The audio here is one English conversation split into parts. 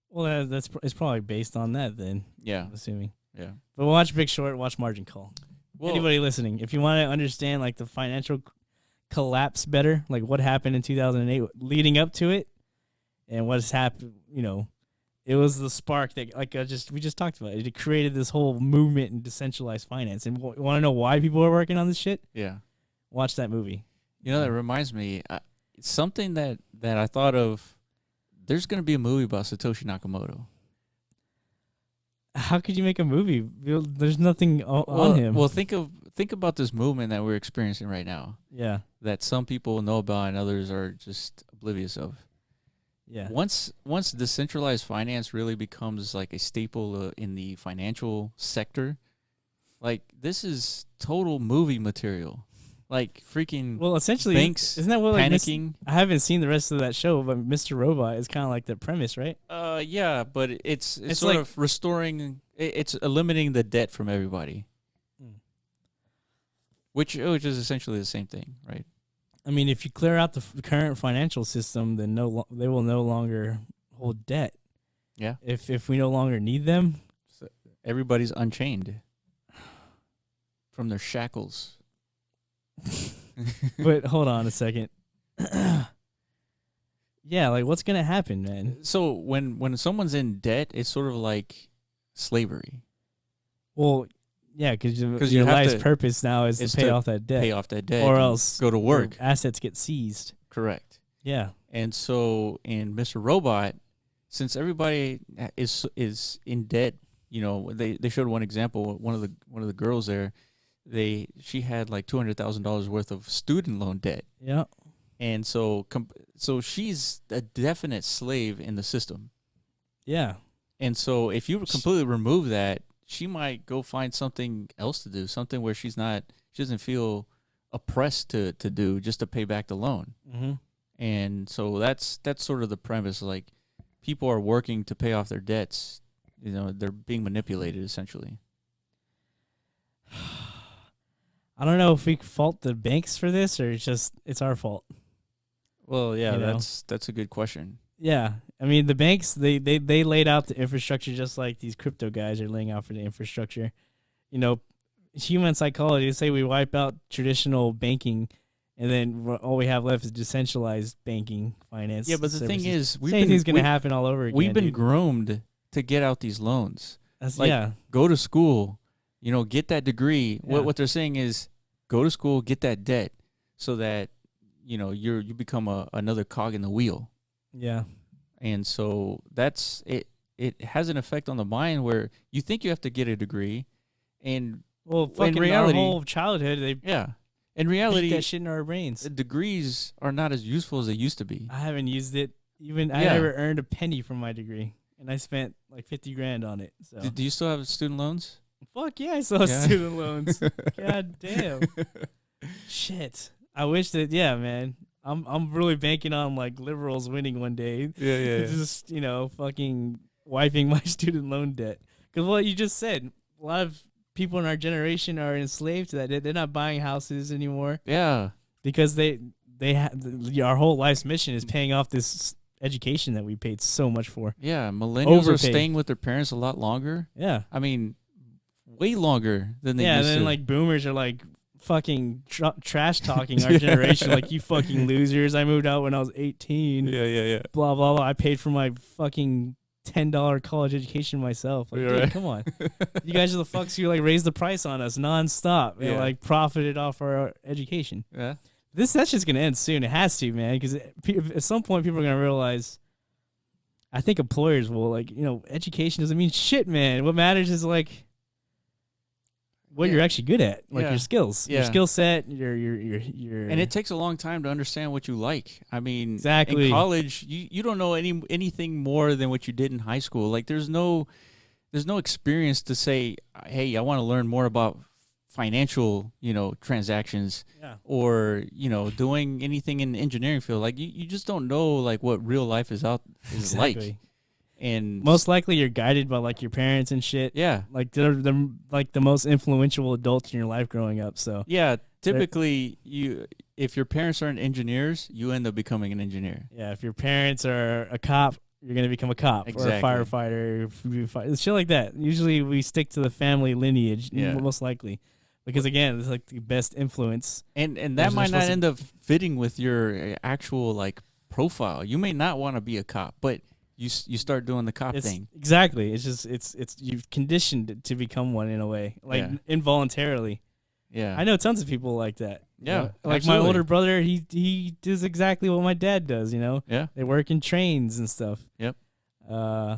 Well, it's probably based on that then. Yeah. I'm assuming. Yeah. But watch Big Short, watch Margin Call. Well, Anybody listening, if you want to understand like the financial collapse better, like what happened in 2008 leading up to it, and what's happened, it was the spark that we just talked about. It created this whole movement in decentralized finance. And want to know why people are working on this shit? Yeah. Watch that movie. That reminds me, something that I thought of. There's going to be a movie about Satoshi Nakamoto. How could you make a movie? There's nothing on him. Well, think about this movement that we're experiencing right now. Yeah. That some people know about and others are just oblivious of. Yeah. Once decentralized finance really becomes like a staple in the financial sector, like this is total movie material. Like freaking essentially, banks isn't that what panicking? I haven't seen the rest of that show, but Mr. Robot is kind of like the premise, right? Yeah, but it's sort like, of restoring. It's eliminating the debt from everybody, which is essentially the same thing, right? I mean, if you clear out the current financial system, then they will no longer hold debt. Yeah. If we no longer need them, so everybody's unchained from their shackles. But hold on a second. Yeah, like what's gonna happen, man? So when someone's in debt, it's sort of like slavery. Well, yeah, because you your have life's to- purpose now is to pay off that debt, Pay off that debt, or and else go to work. your assets get seized. Correct. Yeah, And so in Mr. Robot, since everybody is in debt, they showed one example. One of the girls there, she had like $200,000 worth of student loan debt. yeah. And so she's a definite slave in the system. Yeah. And so if you completely remove that, she might go find something else to do, something where she doesn't feel oppressed to do just to pay back the loan. Mm-hmm. And so that's sort of the premise. Like people are working to pay off their debts. They're being manipulated essentially. I don't know if we fault the banks for this or it's our fault. Well, yeah, that's a good question. Yeah. I mean, the banks, they laid out the infrastructure just like these crypto guys are laying out for the infrastructure. Human psychology, they say we wipe out traditional banking and then all we have left is decentralized banking finance. Yeah, but the thing is, same thing's going to happen all over again. We've been groomed to get out these loans. Yeah. Go to school, get that degree. Yeah. What they're saying is go to school, get that debt so that, you become another cog in the wheel. Yeah. And so that's it. It has an effect on the mind where you think you have to get a degree, and fucking in reality, our whole childhood, in reality, beat that shit in our brains. Degrees are not as useful as they used to be. I haven't used it. I never earned a penny from my degree, and I spent like $50,000 on it. So. Do you still have student loans? Fuck yeah, I still have student loans. God damn. Shit. I wish that. Yeah, man. I'm really banking on like liberals winning one day. Yeah. Just fucking wiping my student loan debt. Because what you just said, a lot of people in our generation are enslaved to that. They're not buying houses anymore. Yeah. Because our whole life's mission is paying off this education that we paid so much for. Yeah, millennials are staying with their parents a lot longer. Yeah. I mean, way longer than they used to. Yeah, then like boomers are like fucking trash talking our generation like, you fucking losers. I moved out when I was 18. Yeah. Blah, blah, blah. I paid for my fucking $10 college education myself. Like, dude, come on. You guys are the fucks who like raised the price on us nonstop and like profited off our education. Yeah. That's just going to end soon. It has to, man, because at some point people are going to realize, I think employers will like, education doesn't mean shit, man. What matters is like what you're actually good at, like your skills, your skill set, your. And it takes a long time to understand what you like. I mean, exactly. In college, you don't know anything more than what you did in high school. Like there's no experience to say, hey, I want to learn more about financial, transactions, or doing anything in the engineering field. Like you just don't know like what real life is like. And most likely you're guided by like your parents and shit. Yeah. Like they're like the most influential adults in your life growing up. So yeah, typically if your parents aren't engineers, you end up becoming an engineer. Yeah, if your parents are a cop, you're gonna become a cop or a firefighter, shit like that. Usually we stick to the family lineage, most likely, because again, it's like the best influence. And that might not end up fitting with your actual like profile. You may not want to be a cop, but you start doing the cop thing. Exactly. It's just it's you've conditioned it to become one in a way, like involuntarily. Yeah, I know tons of people like that. Yeah, like absolutely. my older brother, he does exactly what my dad does. Yeah, they work in trains and stuff. Yep. Yeah,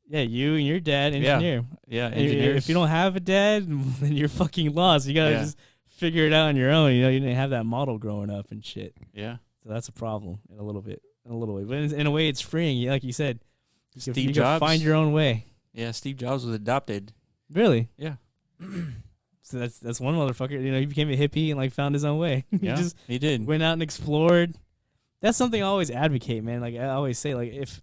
you and your dad, engineer. Yeah, engineers. If you don't have a dad, then you're fucking lost. You gotta just figure it out on your own. You didn't have that model growing up and shit. Yeah. So that's a problem in a little way. But in a way, it's freeing. Like you said, Steve Jobs, find your own way. Yeah, Steve Jobs was adopted. Really? Yeah. So that's one motherfucker. He became a hippie and like found his own way. He did. Went out and explored. That's something I always advocate, man. Like I always say, like if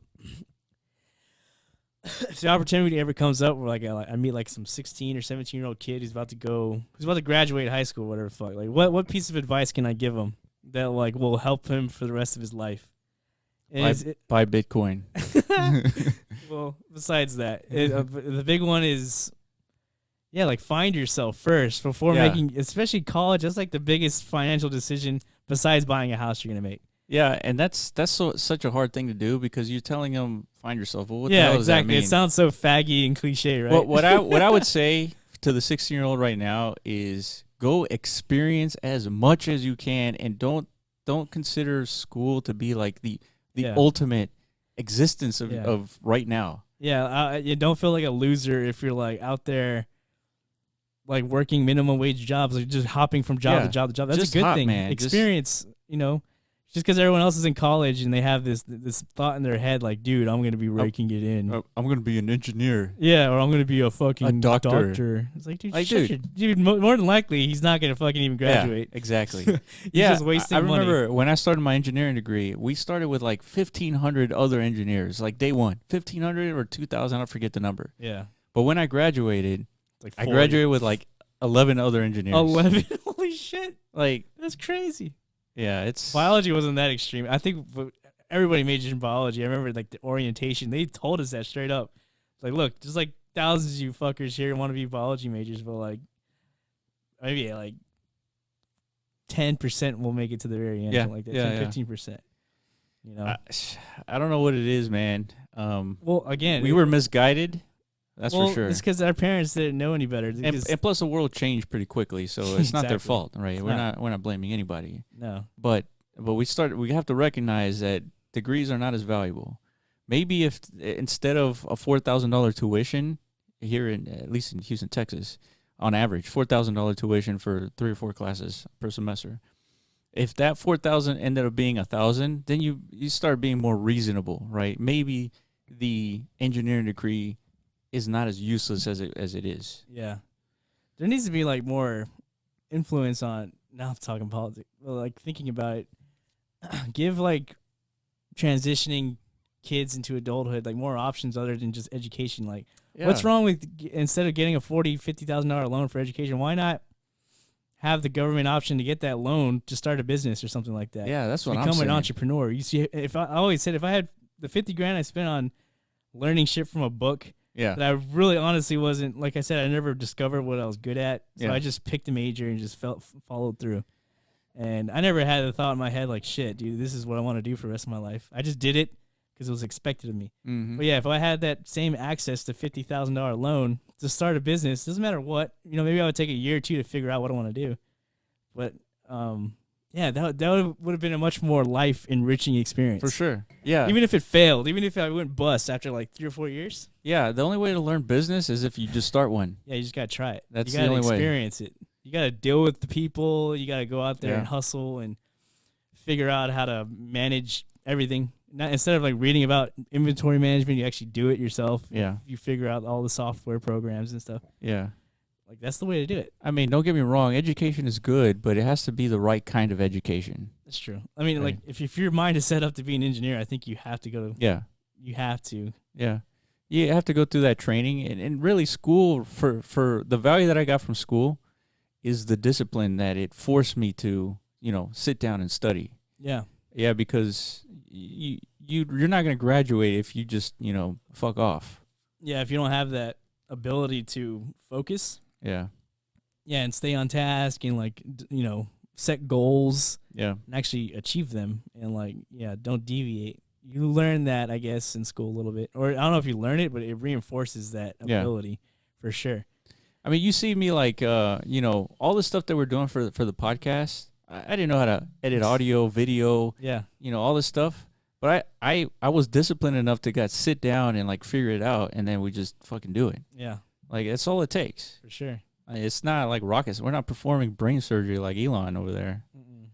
the opportunity ever comes up where like I meet like some 16 or 17-year-old kid who's about to graduate high school, whatever the fuck. Like what piece of advice can I give him that like will help him for the rest of his life? Buy Bitcoin. Well, besides that, the big one is, like find yourself first before making, especially college. That's like the biggest financial decision besides buying a house you're gonna make. Yeah, and that's such a hard thing to do because you're telling them find yourself. Well, what the hell does that mean? It sounds so faggy and cliche, right? Well, what I would say to the 16-year-old right now is go experience as much as you can, and don't consider school to be like the ultimate existence of right now. Yeah, you don't feel like a loser if you're like out there like working minimum wage jobs, like just hopping from job to job to job. That's just a good thing. Man. Experience, just because everyone else is in college and they have this thought in their head like, dude, I'm going to be raking it in. I'm going to be an engineer. Yeah, or I'm going to be a fucking doctor. It's like, dude, more than likely, he's not going to fucking even graduate. Yeah, exactly. He's just wasting money. I remember when I started my engineering degree, we started with like 1,500 other engineers, like day one. 1,500 or 2,000, I forget the number. Yeah. But when I graduated, like I graduated with like 11 other engineers. 11? Holy shit. Like, that's crazy. Yeah, it's biology wasn't that extreme. I think everybody majored in biology. I remember like the orientation. They told us that straight up. Like, look, there's like thousands of you fuckers here who want to be biology majors, but like maybe like 10% will make it to the very end. Like that, 15%. I don't know what it is, man. Well, again, we were misguided. That's for sure. It's because our parents didn't know any better. And plus, the world changed pretty quickly, so it's not their fault, right? We're not blaming anybody. No. But we have to recognize that degrees are not as valuable. Maybe if instead of a $4,000 tuition here at least in Houston, Texas, on average, $4,000 tuition for 3 or 4 classes per semester. If that $4,000 ended up being $1,000, then you start being more reasonable, right? Maybe the engineering degree is not as useless as it is. Yeah. There needs to be like more influence on, now I'm talking politics, but like thinking about it, give like transitioning kids into adulthood like more options other than just education. Like what's wrong with, instead of getting a $40,000-$50,000 loan for education, why not have the government option to get that loan to start a business or something like that? Yeah, that's what I'm saying. Become an entrepreneur. You see, I always said if I had the $50,000 I spent on learning shit from a book, that I really honestly wasn't, like I said, I never discovered what I was good at. So I just picked a major and just followed through. And I never had the thought in my head like, shit, dude, this is what I want to do for the rest of my life. I just did it because it was expected of me. Mm-hmm. But yeah, if I had that same access to $50,000 loan to start a business, doesn't matter what, maybe I would take a year or two to figure out what I want to do. But that would have been a much more life enriching experience. For sure. Yeah. Even if it failed, even if I went bust after like 3 or 4 years. Yeah. The only way to learn business is if you just start one. Yeah. You just got to try it. That's the only way. You got to experience it. You got to deal with the people. You got to go out there and hustle and figure out how to manage everything. Instead of like reading about inventory management, you actually do it yourself. Yeah. You figure out all the software programs and stuff. Yeah. Like, that's the way to do it. I mean, don't get me wrong. Education is good, but it has to be the right kind of education. That's true. I mean, like, if your mind is set up to be an engineer, I think you have to go to... Yeah. You have to. Yeah. You have to go through that training. And really, school, for the value that I got from school is the discipline that it forced me to, sit down and study. Yeah. Yeah, because you you're not going to graduate if you just, fuck off. Yeah, if you don't have that ability to focus. Yeah. Yeah, and stay on task and like set goals. Yeah. And actually achieve them and don't deviate. You learn that, I guess, in school a little bit, or I don't know if you learn it, but it reinforces that ability for sure. I mean, you see me like, all the stuff that we're doing for the podcast. I didn't know how to edit audio, video, all this stuff. But I was disciplined enough to sit down and like figure it out, and then we just fucking do it. Yeah, like that's all it takes. For sure. It's not like rockets. We're not performing brain surgery like Elon over there. Mm-mm.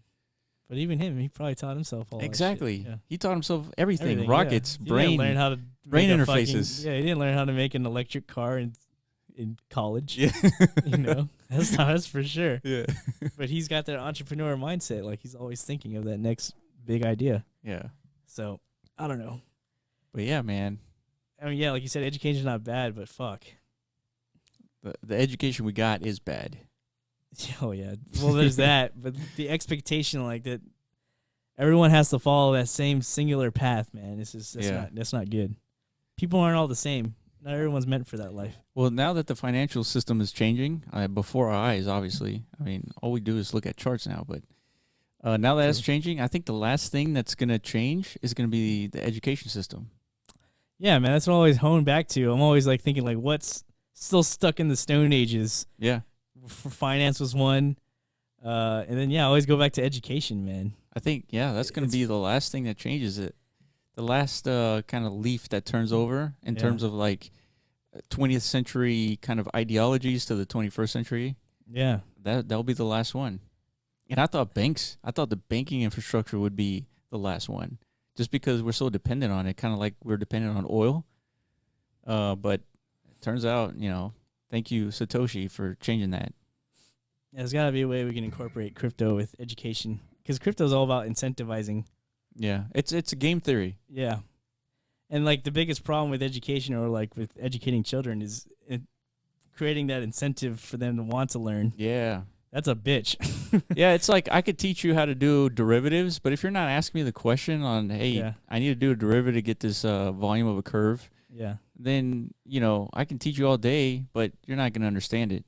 But even him, he probably taught himself all exactly. That shit. Yeah. He taught himself everything. Rockets, He brain, didn't learn how to brain interfaces. He didn't learn how to make an electric car in college. Yeah, that's for sure. Yeah, but he's got that entrepreneur mindset. Like he's always thinking of that next big idea. Yeah. So I don't know. But yeah, man. I mean, yeah, like you said, education's not bad, but fuck. The education we got is bad. Oh yeah. Well, there's that, but the expectation like that, everyone has to follow that same singular path, man. That's not good. People aren't all the same. Not everyone's meant for that life. Well, now that the financial system is changing before our eyes, obviously. I mean, all we do is look at charts now. But now that it's changing, I think the last thing that's going to change is going to be the education system. Yeah, man, that's what I always hone back to. I'm always like thinking like, what's still stuck in the Stone Ages? Yeah. Finance was one. And then, I always go back to education, man. I think, that's going to be the last thing that changes it. The last kind of leaf that turns over in terms of like 20th century kind of ideologies to the 21st century. Yeah. That'll be the last one. And I thought the banking infrastructure would be the last one just because we're so dependent on it, kind of like we're dependent on oil. But it turns out, thank you, Satoshi, for changing that. Yeah, there's got to be a way we can incorporate crypto with education because crypto is all about incentivizing. Yeah, it's a game theory. Yeah. And like the biggest problem with education or like with educating children is creating that incentive for them to want to learn. Yeah. That's a bitch. Yeah, it's like I could teach you how to do derivatives, but if you're not asking me the question on, hey, I need to do a derivative to get this volume of a curve, then, I can teach you all day, but you're not going to understand it.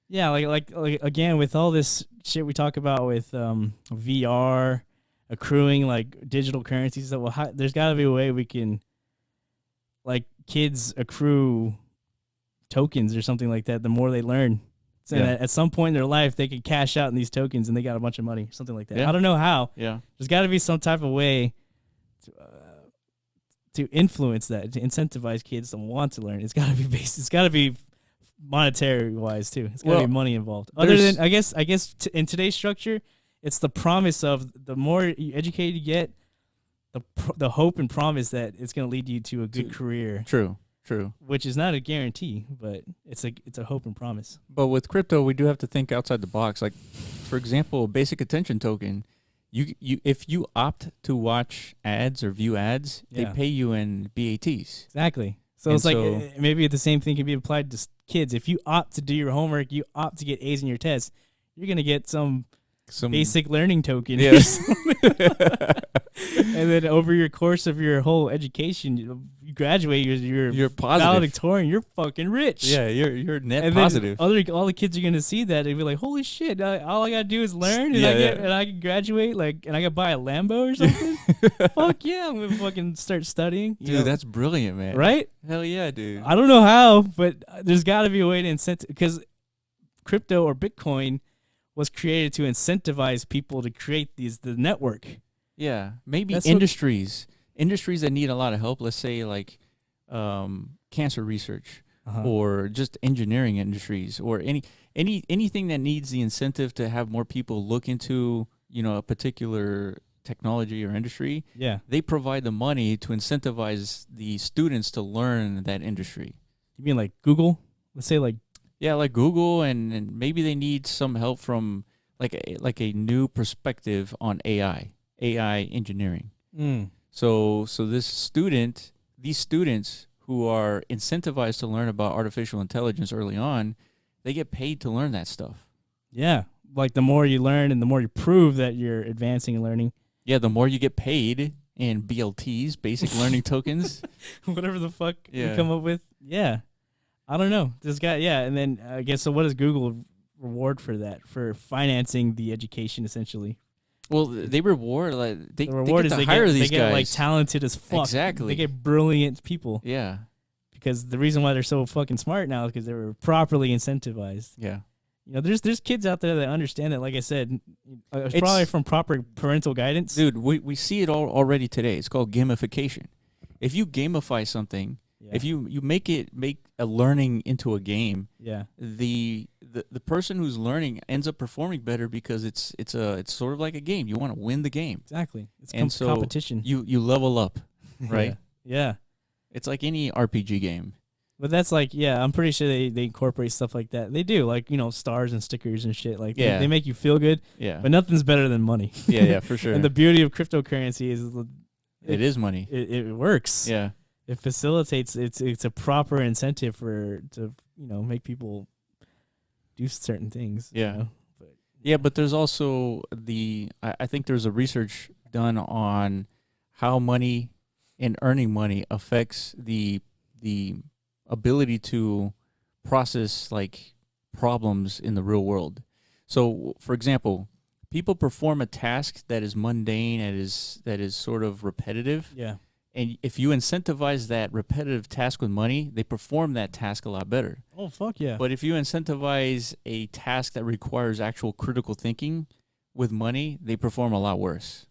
Yeah, like again, with all this shit we talk about with VR, accruing like digital currencies, there's got to be a way we can, like, kids accrue tokens or something like that the more they learn. So that at some point in their life, they can cash out in these tokens and they got a bunch of money, something like that. Yeah. I don't know how. Yeah. There's got to be some type of way to influence that, to incentivize kids to want to learn. It's got to be it's got to be monetary wise too. It's got to be money involved. Other than, I guess in today's structure, it's the promise of the more educated you get, the hope and promise that it's going to lead you to a good career. True. Which is not a guarantee, but it's a hope and promise. But with crypto, we do have to think outside the box. Like, for example, basic attention token. You if you opt to watch ads or view ads, they pay you in BATs. Exactly. So it's like maybe the same thing can be applied to kids. If you opt to do your homework, you opt to get A's in your tests, you're gonna get some basic learning token. Yes. And then over your course of your whole education, you graduate, you're positive. valedictorian, you're fucking rich. Yeah, you're net and positive. Then all the kids are gonna see that and be like, "Holy shit! All I gotta do is learn, and I can graduate, and I can buy a Lambo or something." Fuck yeah, I'm gonna fucking start studying. Dude, that's brilliant, man. Right? Hell yeah, dude. I don't know how, but there's got to be a way to incentivize, because crypto or Bitcoin was created to incentivize people to create the network. Yeah, maybe industries that need a lot of help. Let's say like cancer research or just engineering industries or anything that needs the incentive to have more people look into a particular technology or industry. Yeah, they provide the money to incentivize the students to learn that industry. You mean like Google? Let's say like Google, and maybe they need some help from like a new perspective on AI engineering. So these students who are incentivized to learn about artificial intelligence early on, they get paid to learn that stuff. Yeah, like the more you learn and the more you prove that you're advancing and learning. Yeah, the more you get paid and BLTs, basic learning tokens. Whatever the fuck Yeah. you come up with. Yeah. I don't know. This guy, yeah. And then I guess, so what does Google reward for that? For financing the education, essentially? Well, they reward, like, they The reward get is to they hire get, these they get like guys. talented as fuck. Exactly. They get brilliant people. Yeah. Because the reason why they're so fucking smart now is because they were properly incentivized. Yeah. You know, there's kids out there that understand that. Like I said, it's It's- probably from proper parental guidance. Dude, we see it already today. It's called gamification. If you gamify something, Yeah. if you make a learning into a game, Yeah. the person who's learning ends up performing better because it's sort of like a game. You want to win the game. Exactly. It's And so competition. You level up, right? Yeah. It's like any RPG game. But that's like, yeah, I'm pretty sure they incorporate stuff like that. They do, like, you know, stars and stickers and shit. Like, Yeah. they make you feel good, Yeah. but nothing's better than money. Yeah, for sure. And the beauty of cryptocurrency is it is money. it works. Yeah. It facilitates, it's a proper incentive to make people do certain things. you Yeah. know? Yeah, but there's also I think there's a research done on how money and earning money affects the ability to process like problems in the real world. So, for example, people perform a task that is mundane, that is sort of repetitive, Yeah. and if you incentivize that repetitive task with money, they perform that task a lot better. Oh, fuck yeah. But if you incentivize a task that requires actual critical thinking with money, they perform a lot worse.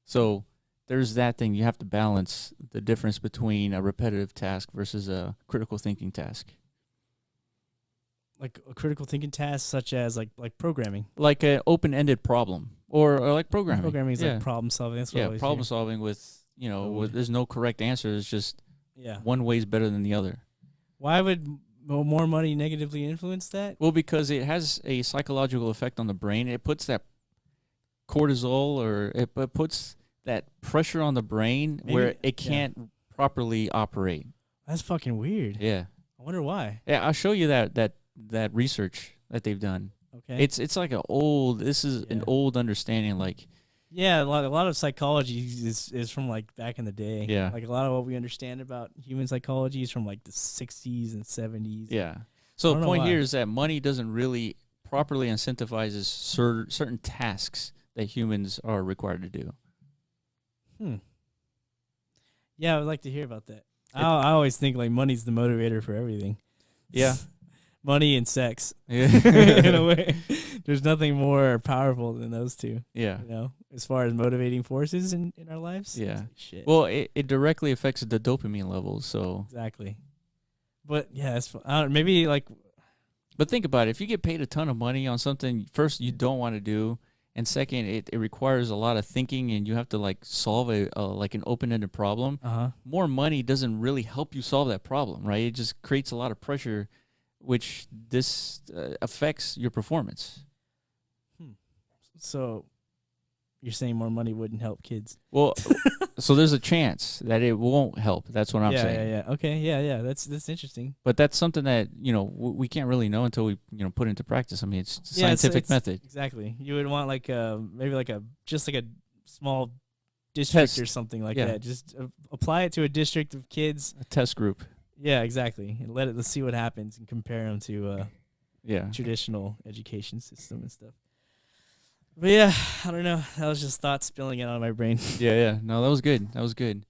So there's that thing. You have to balance the difference between a repetitive task versus a critical thinking task. Like a critical thinking task, such as like programming. Like an open-ended problem or like programming. Programming is Yeah. like problem solving. That's what I Yeah, always problem hear. solving with, Code. there's no correct answer. It's just Yeah. one way is better than the other. Why would more money negatively influence that? Well, because it has a psychological effect on the brain. It puts that cortisol, or it puts that pressure on the brain where Maybe- it can't properly operate. That's fucking weird. Yeah. I wonder why. Yeah, I'll show you that research that they've done. Okay. It's like an old understanding, like, Yeah, a lot of psychology is from like back in the day. Yeah. Like a lot of what we understand about human psychology is from like the 60s and 70s. yeah. I So don't the know point why. here is that money doesn't really properly incentivizes certain tasks that humans are required to do. Yeah, I would like to hear about that. I always think like money's the motivator for everything. Yeah. Money and sex. Yeah. In a way. There's nothing more powerful than those two, Yeah. as far as motivating forces in our lives. Yeah. Shit. Well, it directly affects the dopamine levels. So, Exactly. But yeah, it's maybe like but think about it. If you get paid a ton of money on something, first, you don't want to do, and second, it requires a lot of thinking, and you have to like solve like an open-ended problem. More money doesn't really help you solve that problem, right? It just creates a lot of pressure, which this affects your performance. So you're saying more money wouldn't help kids? Well, so there's a chance that it won't help. That's what I'm saying. Yeah. Okay, yeah. That's interesting. But that's something that we can't really know until we put into practice. I mean, it's a Yeah, scientific method. Exactly. You would want like maybe like just like a small district Test. or something like Yeah. that. Just apply it to a district of kids. A test group. Yeah, exactly. And let's see what happens and compare them to Yeah. traditional education system and stuff. But yeah, I don't know. That was just thoughts spilling out of my brain. Yeah. No, that was good.